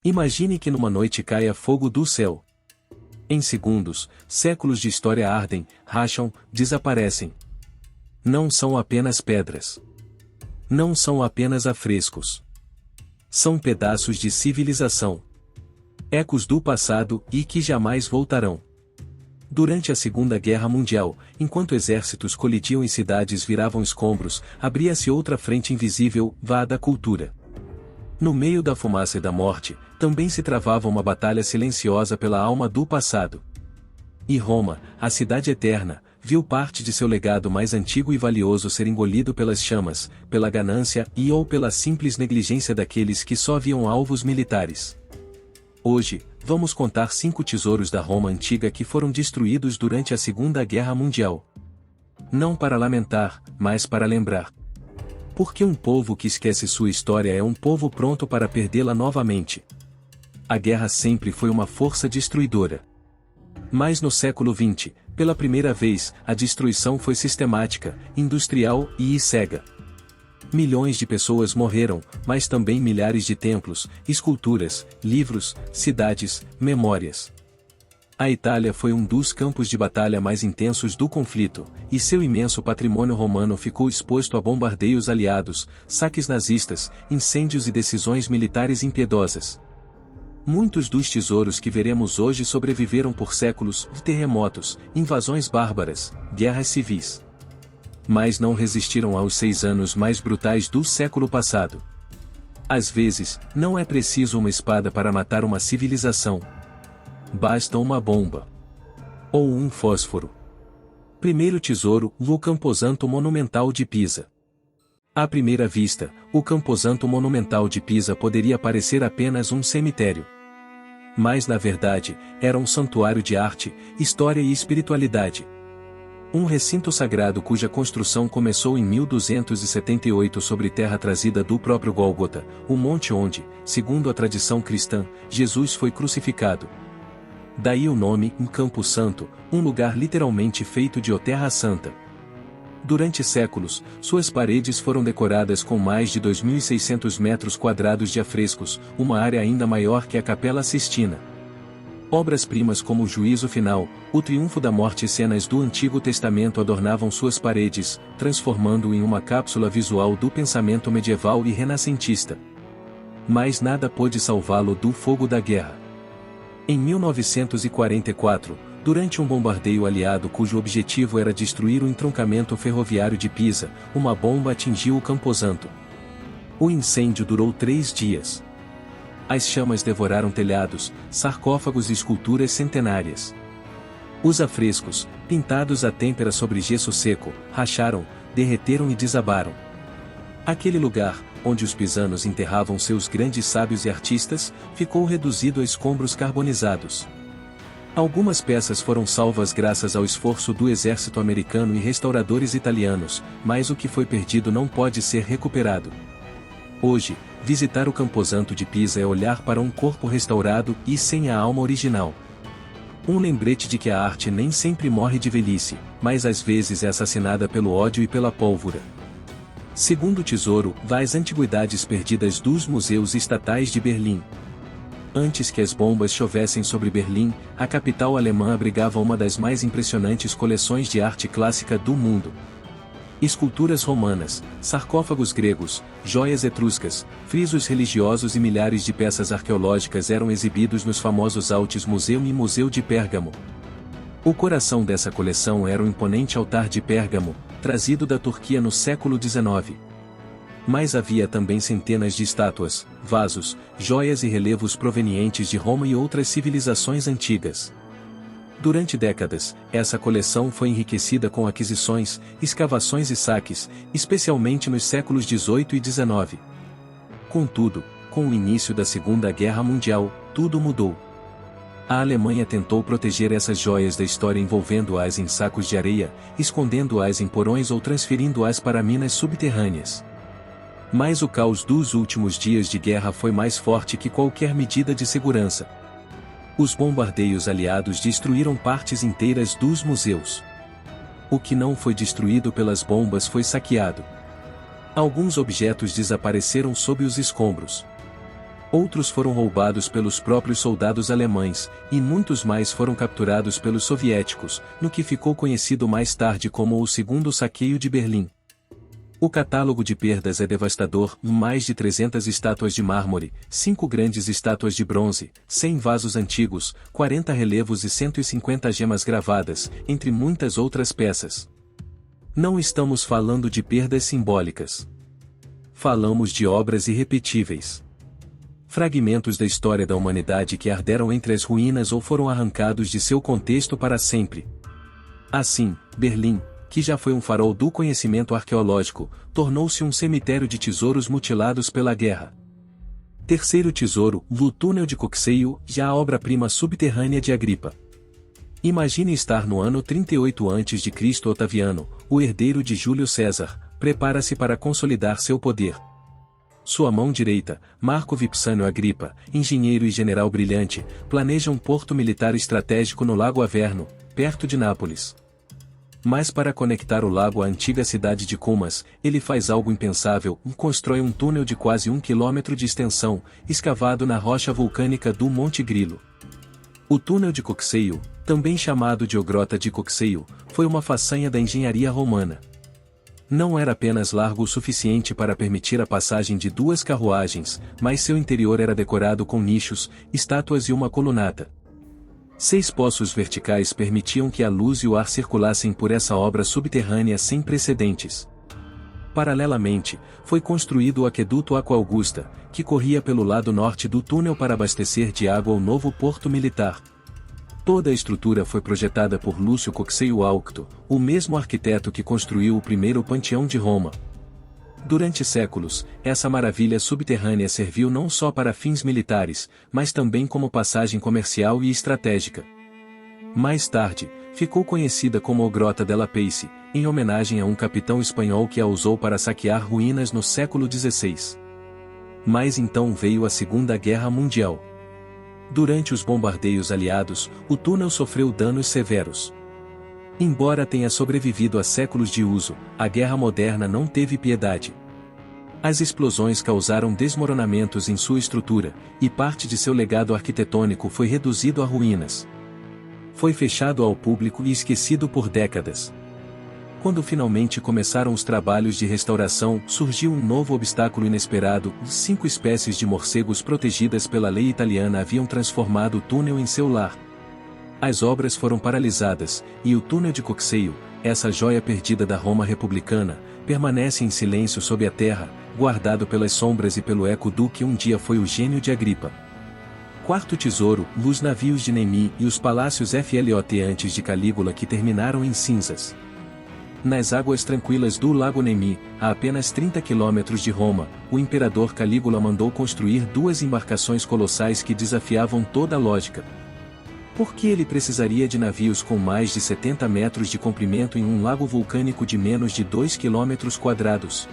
Imagine que numa noite caia fogo do céu. Em segundos, séculos de história ardem, racham, desaparecem. Não são apenas pedras. Não são apenas afrescos. São pedaços de civilização. Ecos do passado e que jamais voltarão. Durante a Segunda Guerra Mundial, enquanto exércitos colidiam e cidades viravam escombros, abria-se outra frente invisível, a da cultura. No meio da fumaça e da morte, também se travava uma batalha silenciosa pela alma do passado. E Roma, a cidade eterna, viu parte de seu legado mais antigo e valioso ser engolido pelas chamas, pela ganância ou pela simples negligência daqueles que só viam alvos militares. Hoje, vamos contar 5 tesouros da Roma antiga que foram destruídos durante a Segunda Guerra Mundial. Não para lamentar, mas para lembrar. Porque um povo que esquece sua história é um povo pronto para perdê-la novamente. A guerra sempre foi uma força destruidora. Mas no século XX, pela primeira vez, a destruição foi sistemática, industrial e cega. Milhões de pessoas morreram, mas também milhares de templos, esculturas, livros, cidades, memórias. A Itália foi um dos campos de batalha mais intensos do conflito, e seu imenso patrimônio romano ficou exposto a bombardeios aliados, saques nazistas, incêndios e decisões militares impiedosas. Muitos dos tesouros que veremos hoje sobreviveram por séculos de terremotos, invasões bárbaras, guerras civis. Mas não resistiram aos 6 anos mais brutais do século passado. Às vezes, não é preciso uma espada para matar uma civilização. Basta uma bomba. Ou um fósforo. Primeiro tesouro, o Camposanto Monumental de Pisa. À primeira vista, o Camposanto Monumental de Pisa poderia parecer apenas um cemitério. Mas na verdade, era um santuário de arte, história e espiritualidade. Um recinto sagrado cuja construção começou em 1278 sobre terra trazida do próprio Gólgota, o monte onde, segundo a tradição cristã, Jesus foi crucificado. Daí o nome, Campo Santo, um lugar literalmente feito de terra santa. Durante séculos, suas paredes foram decoradas com mais de 2.600 metros quadrados de afrescos, uma área ainda maior que a Capela Sistina. Obras-primas como o Juízo Final, o Triunfo da Morte e cenas do Antigo Testamento adornavam suas paredes, transformando-o em uma cápsula visual do pensamento medieval e renascentista. Mas nada pôde salvá-lo do fogo da guerra. Em 1944, durante um bombardeio aliado cujo objetivo era destruir o entroncamento ferroviário de Pisa, uma bomba atingiu o Camposanto. O incêndio durou 3 dias. As chamas devoraram telhados, sarcófagos e esculturas centenárias. Os afrescos, pintados à têmpera sobre gesso seco, racharam, derreteram e desabaram. Aquele lugar, onde os pisanos enterravam seus grandes sábios e artistas, ficou reduzido a escombros carbonizados. Algumas peças foram salvas graças ao esforço do exército americano e restauradores italianos, mas o que foi perdido não pode ser recuperado. Hoje, visitar o Camposanto de Pisa é olhar para um corpo restaurado e sem a alma original. Um lembrete de que a arte nem sempre morre de velhice, mas às vezes é assassinada pelo ódio e pela pólvora. Segundo tesouro, as antiguidades perdidas dos museus estatais de Berlim. Antes que as bombas chovessem sobre Berlim, a capital alemã abrigava uma das mais impressionantes coleções de arte clássica do mundo. Esculturas romanas, sarcófagos gregos, joias etruscas, frisos religiosos e milhares de peças arqueológicas eram exibidos nos famosos Altes Museum e Museu de Pérgamo. O coração dessa coleção era o imponente altar de Pérgamo, trazido da Turquia no século XIX. Mas havia também centenas de estátuas, vasos, joias e relevos provenientes de Roma e outras civilizações antigas. Durante décadas, essa coleção foi enriquecida com aquisições, escavações e saques, especialmente nos séculos XVIII e XIX. Contudo, com o início da Segunda Guerra Mundial, tudo mudou. A Alemanha tentou proteger essas joias da história envolvendo-as em sacos de areia, escondendo-as em porões ou transferindo-as para minas subterrâneas. Mas o caos dos últimos dias de guerra foi mais forte que qualquer medida de segurança. Os bombardeios aliados destruíram partes inteiras dos museus. O que não foi destruído pelas bombas foi saqueado. Alguns objetos desapareceram sob os escombros. Outros foram roubados pelos próprios soldados alemães, e muitos mais foram capturados pelos soviéticos, no que ficou conhecido mais tarde como o Segundo Saqueio de Berlim. O catálogo de perdas é devastador: mais de 300 estátuas de mármore, 5 grandes estátuas de bronze, 100 vasos antigos, 40 relevos e 150 gemas gravadas, entre muitas outras peças. Não estamos falando de perdas simbólicas. Falamos de obras irrepetíveis. Fragmentos da história da humanidade que arderam entre as ruínas ou foram arrancados de seu contexto para sempre. Assim, Berlim, que já foi um farol do conhecimento arqueológico, tornou-se um cemitério de tesouros mutilados pela guerra. Terceiro tesouro, o Túnel de Coxeio, já a obra-prima subterrânea de Agripa. Imagine estar no ano 38 a.C. Otaviano, o herdeiro de Júlio César, prepara-se para consolidar seu poder. Sua mão direita, Marco Vipsânio Agripa, engenheiro e general brilhante, planeja um porto militar estratégico no Lago Averno, perto de Nápoles. Mas para conectar o lago à antiga cidade de Cumas, ele faz algo impensável: constrói um túnel de quase 1 quilômetro de extensão, escavado na rocha vulcânica do Monte Grilo. O túnel de Coxeio, também chamado de Grota de Coxeio, foi uma façanha da engenharia romana. Não era apenas largo o suficiente para permitir a passagem de 2 carruagens, mas seu interior era decorado com nichos, estátuas e uma colunata. 6 poços verticais permitiam que a luz e o ar circulassem por essa obra subterrânea sem precedentes. Paralelamente, foi construído o aqueduto Aqua Augusta, que corria pelo lado norte do túnel para abastecer de água o novo porto militar. Toda a estrutura foi projetada por Lúcio Coxeio Aucto, o mesmo arquiteto que construiu o primeiro Panteão de Roma. Durante séculos, essa maravilha subterrânea serviu não só para fins militares, mas também como passagem comercial e estratégica. Mais tarde, ficou conhecida como Grota della Pace, em homenagem a um capitão espanhol que a usou para saquear ruínas no século XVI. Mas então veio a Segunda Guerra Mundial. Durante os bombardeios aliados, o túnel sofreu danos severos. Embora tenha sobrevivido a séculos de uso, a guerra moderna não teve piedade. As explosões causaram desmoronamentos em sua estrutura, e parte de seu legado arquitetônico foi reduzido a ruínas. Foi fechado ao público e esquecido por décadas. Quando finalmente começaram os trabalhos de restauração, surgiu um novo obstáculo inesperado: 5 espécies de morcegos protegidas pela lei italiana haviam transformado o túnel em seu lar. As obras foram paralisadas, e o túnel de Coxeio, essa joia perdida da Roma republicana, permanece em silêncio sob a terra, guardado pelas sombras e pelo eco do que um dia foi o gênio de Agripa. Quarto tesouro, os navios de Nemi e os palácios Flot antes de Calígula que terminaram em cinzas. Nas águas tranquilas do Lago Nemi, a apenas 30 quilômetros de Roma, o imperador Calígula mandou construir 2 embarcações colossais que desafiavam toda a lógica. Por que ele precisaria de navios com mais de 70 metros de comprimento em um lago vulcânico de menos de 2 quilômetros quadrados?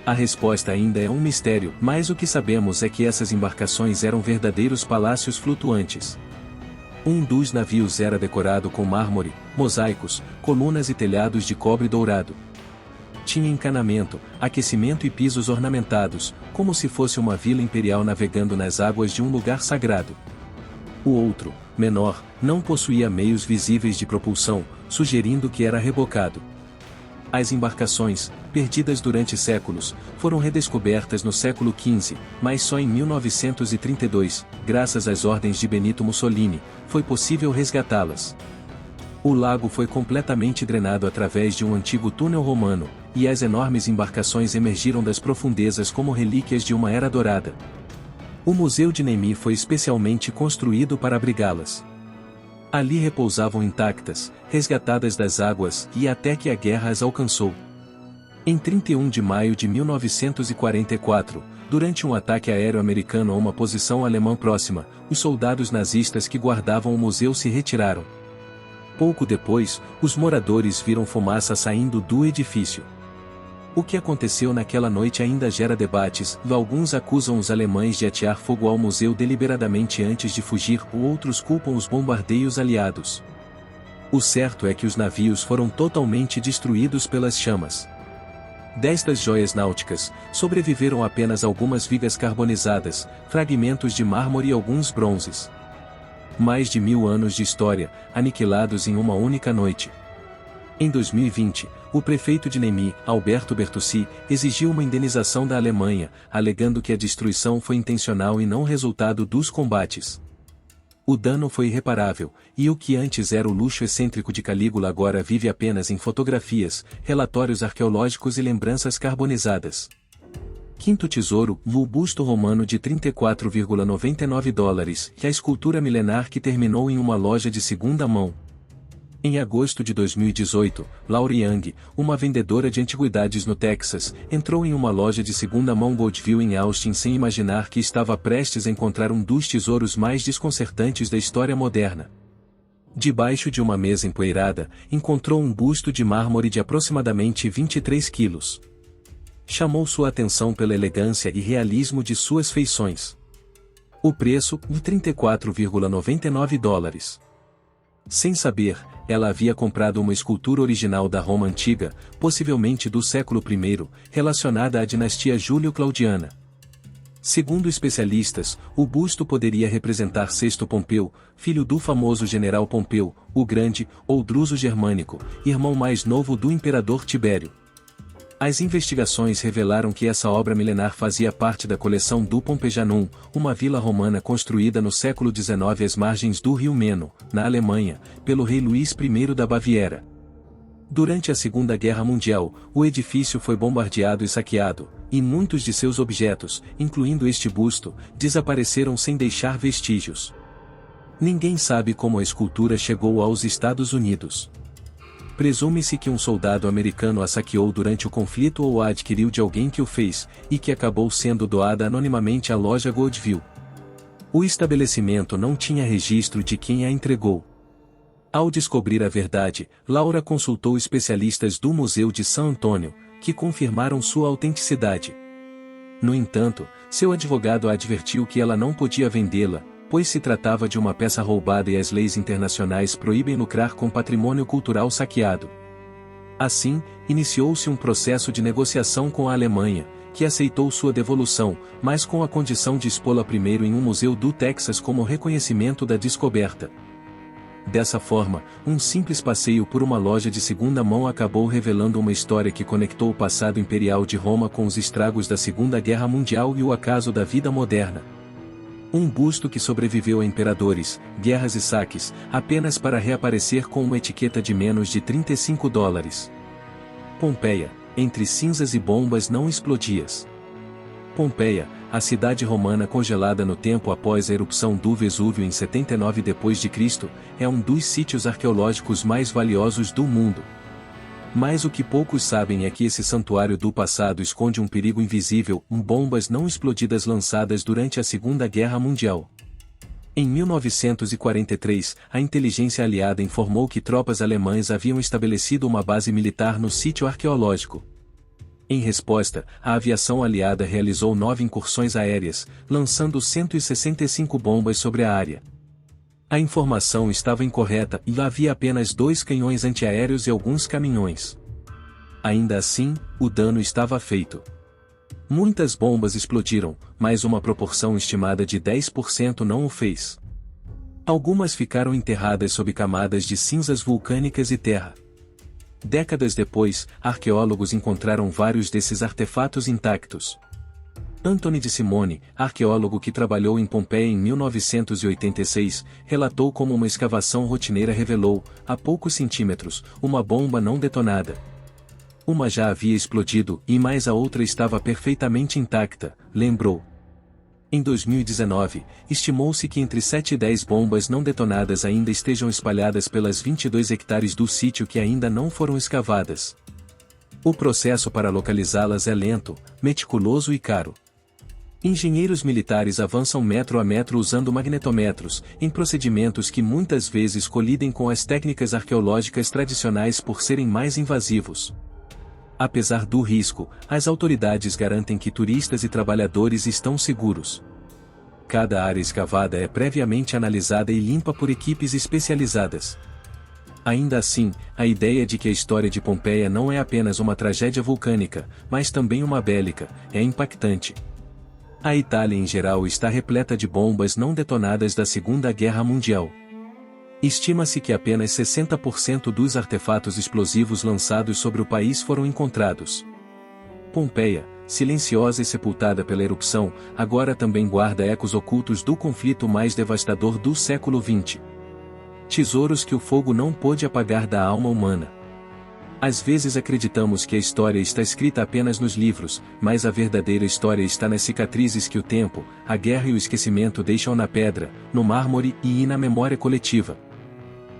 A resposta ainda é um mistério, mas o que sabemos é que essas embarcações eram verdadeiros palácios flutuantes. Um dos navios era decorado com mármore, mosaicos, colunas e telhados de cobre dourado. Tinha encanamento, aquecimento e pisos ornamentados, como se fosse uma vila imperial navegando nas águas de um lugar sagrado. O outro, menor, não possuía meios visíveis de propulsão, sugerindo que era rebocado. As embarcações, perdidas durante séculos, foram redescobertas no século XV, mas só em 1932, graças às ordens de Benito Mussolini, foi possível resgatá-las. O lago foi completamente drenado através de um antigo túnel romano, e as enormes embarcações emergiram das profundezas como relíquias de uma era dourada. O Museu de Nemi foi especialmente construído para abrigá-las. Ali repousavam intactas, resgatadas das águas e até que a guerra as alcançou. Em 31 de maio de 1944, durante um ataque aéreo americano a uma posição alemã próxima, os soldados nazistas que guardavam o museu se retiraram. Pouco depois, os moradores viram fumaça saindo do edifício. O que aconteceu naquela noite ainda gera debates, alguns acusam os alemães de atear fogo ao museu deliberadamente antes de fugir, outros culpam os bombardeios aliados. O certo é que os navios foram totalmente destruídos pelas chamas. Destas joias náuticas, sobreviveram apenas algumas vigas carbonizadas, fragmentos de mármore e alguns bronzes. Mais de 1000 anos de história, aniquilados em uma única noite. Em 2020, o prefeito de Nemi, Alberto Bertucci, exigiu uma indenização da Alemanha, alegando que a destruição foi intencional e não resultado dos combates. O dano foi irreparável, e o que antes era o luxo excêntrico de Calígula agora vive apenas em fotografias, relatórios arqueológicos e lembranças carbonizadas. Quinto tesouro, o busto romano de 34,99 dólares, e a escultura milenar que terminou em uma loja de segunda mão. Em agosto de 2018, Laura Young, uma vendedora de antiguidades no Texas, entrou em uma loja de segunda mão Goldville em Austin sem imaginar que estava prestes a encontrar um dos tesouros mais desconcertantes da história moderna. Debaixo de uma mesa empoeirada, encontrou um busto de mármore de aproximadamente 23 quilos. Chamou sua atenção pela elegância e realismo de suas feições. O preço, de 34,99 dólares. Sem saber, ela havia comprado uma escultura original da Roma antiga, possivelmente do século I, relacionada à dinastia Júlio-Claudiana. Segundo especialistas, o busto poderia representar Sexto Pompeu, filho do famoso general Pompeu, o Grande, ou Druso Germânico, irmão mais novo do imperador Tibério. As investigações revelaram que essa obra milenar fazia parte da coleção do Pompejanum, uma vila romana construída no século XIX às margens do rio Meno, na Alemanha, pelo rei Luís I da Baviera. Durante a Segunda Guerra Mundial, o edifício foi bombardeado e saqueado, e muitos de seus objetos, incluindo este busto, desapareceram sem deixar vestígios. Ninguém sabe como a escultura chegou aos Estados Unidos. Presume-se que um soldado americano a saqueou durante o conflito ou a adquiriu de alguém que o fez, e que acabou sendo doada anonimamente à loja Goldville. O estabelecimento não tinha registro de quem a entregou. Ao descobrir a verdade, Laura consultou especialistas do Museu de San Antônio, que confirmaram sua autenticidade. No entanto, seu advogado a advertiu que ela não podia vendê-la, pois se tratava de uma peça roubada e as leis internacionais proíbem lucrar com patrimônio cultural saqueado. Assim, iniciou-se um processo de negociação com a Alemanha, que aceitou sua devolução, mas com a condição de expô-la primeiro em um museu do Texas como reconhecimento da descoberta. Dessa forma, um simples passeio por uma loja de segunda mão acabou revelando uma história que conectou o passado imperial de Roma com os estragos da Segunda Guerra Mundial e o acaso da vida moderna. Um busto que sobreviveu a imperadores, guerras e saques, apenas para reaparecer com uma etiqueta de menos de 35 dólares. Pompeia, entre cinzas e bombas não explodidas. Pompeia, a cidade romana congelada no tempo após a erupção do Vesúvio em 79 d.C., é um dos sítios arqueológicos mais valiosos do mundo. Mas o que poucos sabem é que esse santuário do passado esconde um perigo invisível, bombas não explodidas lançadas durante a Segunda Guerra Mundial. Em 1943, a inteligência aliada informou que tropas alemãs haviam estabelecido uma base militar no sítio arqueológico. Em resposta, a aviação aliada realizou 9 incursões aéreas, lançando 165 bombas sobre a área. A informação estava incorreta e havia apenas 2 canhões antiaéreos e alguns caminhões. Ainda assim, o dano estava feito. Muitas bombas explodiram, mas uma proporção estimada de 10% não o fez. Algumas ficaram enterradas sob camadas de cinzas vulcânicas e terra. Décadas depois, arqueólogos encontraram vários desses artefatos intactos. Anthony de Simone, arqueólogo que trabalhou em Pompeia em 1986, relatou como uma escavação rotineira revelou, a poucos centímetros, uma bomba não detonada. Uma já havia explodido, e mais a outra estava perfeitamente intacta, lembrou. Em 2019, estimou-se que entre 7 e 10 bombas não detonadas ainda estejam espalhadas pelas 22 hectares do sítio que ainda não foram escavadas. O processo para localizá-las é lento, meticuloso e caro. Engenheiros militares avançam metro a metro usando magnetômetros, em procedimentos que muitas vezes colidem com as técnicas arqueológicas tradicionais por serem mais invasivos. Apesar do risco, as autoridades garantem que turistas e trabalhadores estão seguros. Cada área escavada é previamente analisada e limpa por equipes especializadas. Ainda assim, a ideia de que a história de Pompeia não é apenas uma tragédia vulcânica, mas também uma bélica, é impactante. A Itália em geral está repleta de bombas não detonadas da Segunda Guerra Mundial. Estima-se que apenas 60% dos artefatos explosivos lançados sobre o país foram encontrados. Pompeia, silenciosa e sepultada pela erupção, agora também guarda ecos ocultos do conflito mais devastador do século XX. Tesouros que o fogo não pôde apagar da alma humana. Às vezes acreditamos que a história está escrita apenas nos livros, mas a verdadeira história está nas cicatrizes que o tempo, a guerra e o esquecimento deixam na pedra, no mármore e na memória coletiva.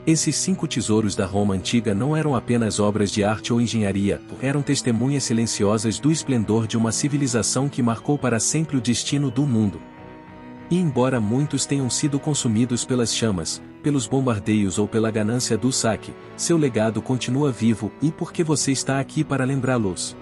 Esses 5 tesouros da Roma antiga não eram apenas obras de arte ou engenharia, eram testemunhas silenciosas do esplendor de uma civilização que marcou para sempre o destino do mundo. E embora muitos tenham sido consumidos pelas chamas, pelos bombardeios ou pela ganância do saque, seu legado continua vivo e porque você está aqui para lembrá-los.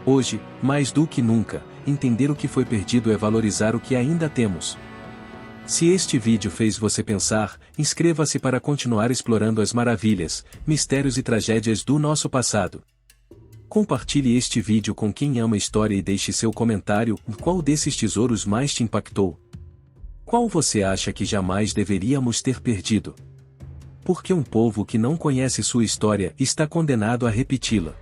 Hoje, mais do que nunca, entender o que foi perdido é valorizar o que ainda temos. Se este vídeo fez você pensar, inscreva-se para continuar explorando as maravilhas, mistérios e tragédias do nosso passado. Compartilhe este vídeo com quem ama história e deixe seu comentário. Qual desses tesouros mais te impactou? Qual você acha que jamais deveríamos ter perdido? Porque um povo que não conhece sua história está condenado a repeti-la.